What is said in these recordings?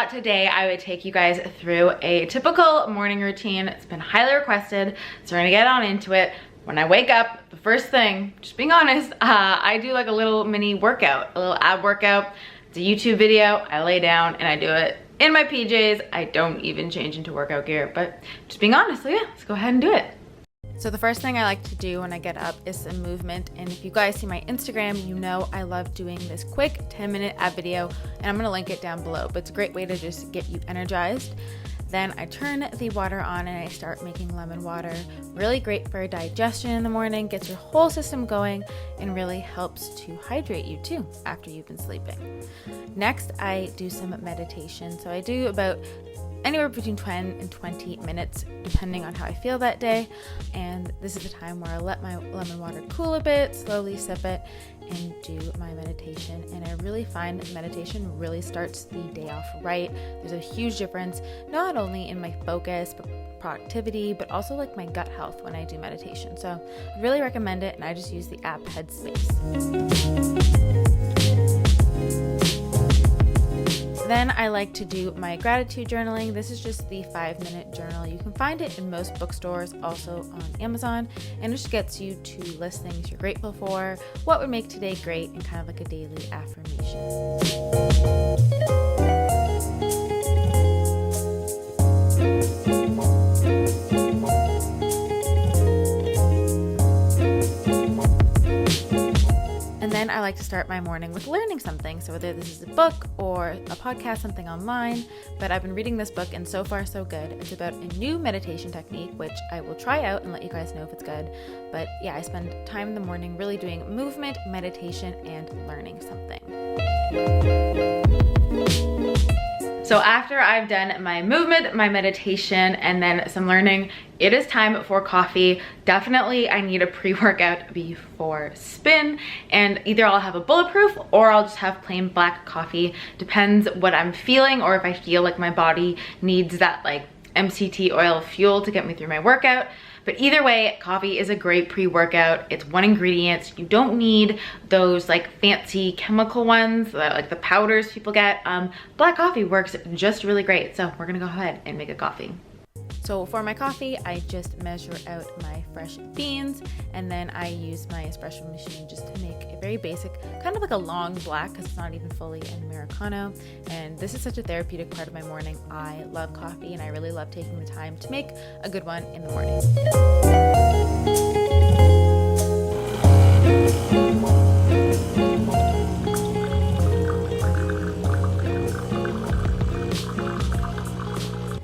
thought today I would take you guys through a typical morning routine. It's been highly requested, so we're gonna get on into it. When I wake up, the first thing, just being honest, I do like a little mini workout, a little ab workout. It's a YouTube video. I lay down and I do it in my PJs. I don't even change into workout gear, but just being honest, so yeah, let's go ahead and do it. So the first thing I like to do when I get up is some movement, and if you guys see my Instagram, you know I love doing this quick 10-minute ab video, and I'm gonna link it down below, but it's a great way to just get you energized. Then I turn the water on and I start making lemon water. Really great for digestion in the morning, gets your whole system going, and really helps to hydrate you too after you've been sleeping. Next, I do some meditation. So I do about anywhere between 10 and 20 minutes depending on how I feel that day, and this is the time where I let my lemon water cool a bit, slowly sip it, and do my meditation. And I really find meditation really starts the day off right. There's a huge difference not only in my focus but productivity, but also like my gut health when I do meditation. So I really recommend it, and I just use the app Headpace. Then I like to do my gratitude journaling. This is just the 5-minute journal. You can find it in most bookstores, also on Amazon, and it just gets you to list things you're grateful for, what would make today great, and kind of like a daily affirmation. And then I like to start my morning with learning something. So whether this is a book or a podcast, something online, but I've been reading this book and so far so good. It's about a new meditation technique, which I will try out and let you guys know if it's good. But yeah, I spend time in the morning really doing movement, meditation, and learning something. So after I've done my movement, my meditation, and then some learning, it is time for coffee. Definitely I need a pre-workout before spin, and either I'll have a bulletproof or I'll just have plain black coffee. Depends what I'm feeling, or if I feel like my body needs that like MCT oil fuel to get me through my workout. But either way, coffee is a great pre-workout. It's one ingredient. You don't need those like fancy chemical ones, like the powders people get. Black coffee works just really great. So we're gonna go ahead and make a coffee. So for my coffee, I just measure out my fresh beans, and then I use my espresso machine just to make a very basic, kind of like a long black, because it's not even fully an Americano. And this is such a therapeutic part of my morning. I love coffee, and I really love taking the time to make a good one in the morning.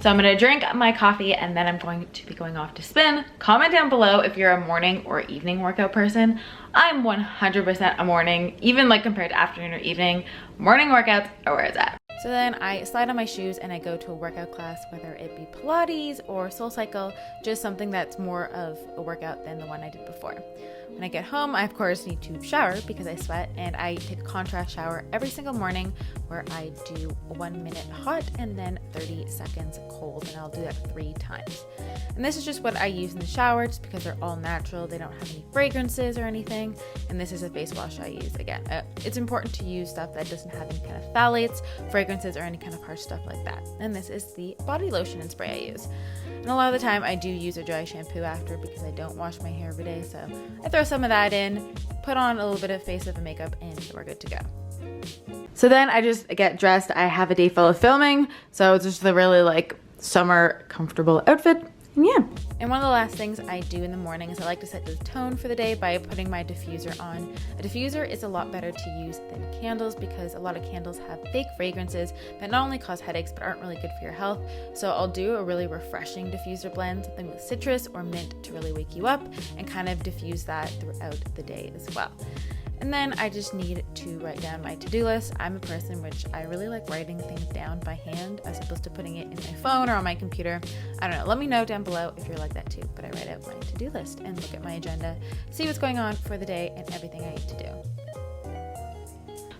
So I'm gonna drink my coffee, and then I'm going to be going off to spin. Comment down below if you're a morning or evening workout person. I'm 100% a morning, even like compared to afternoon or evening. Morning workouts are where it's at. So then I slide on my shoes and I go to a workout class, whether it be Pilates or SoulCycle, just something that's more of a workout than the one I did before. When I get home, I of course need to shower because I sweat, and I take a contrast shower every single morning where I do 1 minute hot and then 30 seconds cold, and I'll do that 3 times. And this is just what I use in the shower, just because they're all natural. They don't have any fragrances or anything. And this is a face wash I use. Again, it's important to use stuff that doesn't have any kind of phthalates, fragrances, or any kind of harsh stuff like that. And this is the body lotion and spray I use. And a lot of the time I do use a dry shampoo after, because I don't wash my hair every day. So I throw some of that in, put on a little bit of face of makeup, and we're good to go. So then I just get dressed. I have a day full of filming, so it's just the really like summer comfortable outfit. And yeah. And one of the last things I do in the morning is I like to set the tone for the day by putting my diffuser on. A diffuser is a lot better to use than candles, because a lot of candles have fake fragrances that not only cause headaches but aren't really good for your health. So I'll do a really refreshing diffuser blend, something with citrus or mint to really wake you up and kind of diffuse that throughout the day as well. And then I just need to write down my to-do list. I'm a person which I really like writing things down by hand as opposed to putting it in my phone or on my computer. I don't know, let me know down below if you're like that too. But I write out my to-do list and look at my agenda, see what's going on for the day and everything I need to do.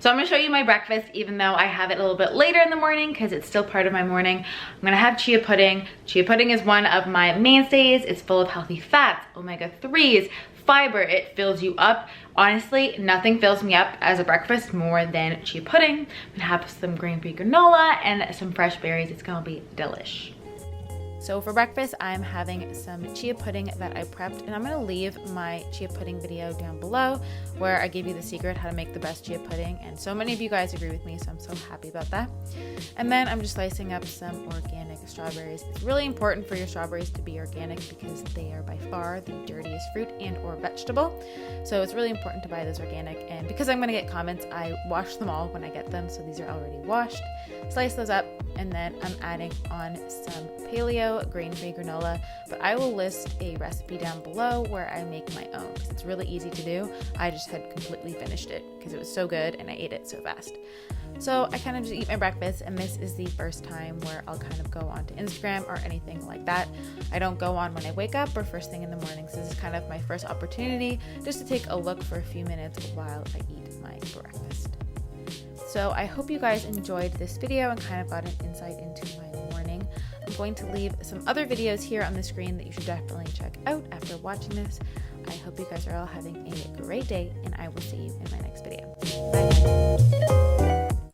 So I'm gonna show you my breakfast, even though I have it a little bit later in the morning because it's still part of my morning. I'm gonna have chia pudding. Chia pudding is one of my mainstays. It's full of healthy fats, omega-3s, fiber. It fills you up. Honestly, nothing fills me up as a breakfast more than chia pudding. I'm gonna have some grain-free granola and some fresh berries. It's gonna be delish. So for breakfast, I'm having some chia pudding that I prepped, and I'm gonna leave my chia pudding video down below where I give you the secret how to make the best chia pudding, and so many of you guys agree with me, so I'm so happy about that. And then I'm just slicing up some organic strawberries. It's really important for your strawberries to be organic because they are by far the dirtiest fruit and or vegetable. So it's really important to buy those organic, and because I'm gonna get comments, I wash them all when I get them, so these are already washed. Slice those up, and then I'm adding on some paleo grain-free granola, but I will list a recipe down below where I make my own because it's really easy to do. I just had completely finished it because it was so good and I ate it so fast. So I kind of just eat my breakfast, and this is the first time where I'll kind of go onto Instagram or anything like that. I don't go on when I wake up or first thing in the morning, so this is kind of my first opportunity just to take a look for a few minutes while I eat my breakfast. So I hope you guys enjoyed this video and kind of got an insight into my morning. I'm going to leave some other videos here on the screen that you should definitely check out after watching this. I hope you guys are all having a great day, and I will see you in my next video. Bye.